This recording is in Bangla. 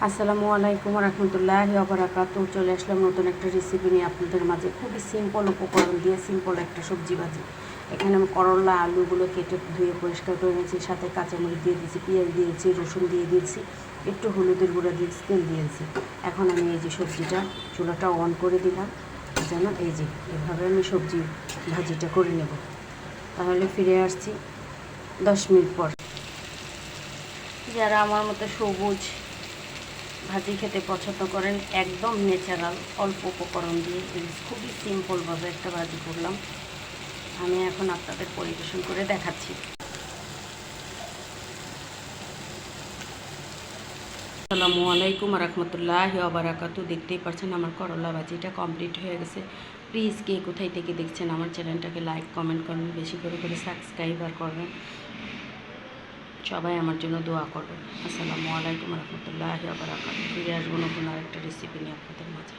আসসালামু আলাইকুম রহমতুল্লাহি ওয়া বারাকাতুহু। চলে আসলাম নতুন একটা রেসিপি নিয়ে আপনাদের মাঝে। খুবই সিম্পল উপকরণ দিয়ে সিম্পল একটা সবজি ভাজি। এখানে আমি করলা আলুগুলো কেটে ধুয়ে পরিষ্কার করে নিয়েছি, সাথে কাঁচামরিচ দিয়ে দিয়েছি, পেঁয়াজ দিয়েছি, রসুন দিয়ে দিয়েছি, একটু হলুদের গুঁড়া দিয়েছি, তেল দিয়েছি। এখন আমি এই যে সবজিটা চুলাটা অন করে দিলাম, যেন এই যে এভাবে আমি সবজি ভাজিটা করে নেব। তাহলে ফিরে আসছি 10 মিনিট পর। যারা আমার মতো সবুজ ভাজি খেতে পছন্দ করেন, একদম ন্যাচারাল অল্প উপকরণ দিয়ে খুবই সিম্পলভাবে একটা ভাজি করলাম। আমি এখন আপনাদের পরিবেশন করে দেখাচ্ছি। আসসালামু আলাইকুম রহমতুল্লাহি ওয়া বারাকাতুহু। দেখতেই পাচ্ছেন আমার করলা ভাজিটা কমপ্লিট হয়ে গেছে। প্লিজ কে কোথায় থেকে দেখছেন আমার চ্যানেলটাকে লাইক কমেন্ট করবেন, বেশি করে সাবস্ক্রাইবার করবেন, সবাই আমার জন্য দোয়া করবেন। আসসালামু আলাইকুম রহমতুল্লাহি ওয়া বারাকাতুহু। ফিরে আসবো নতুন আরেকটা রেসিপি নিয়ে আপনাদের মাঝে।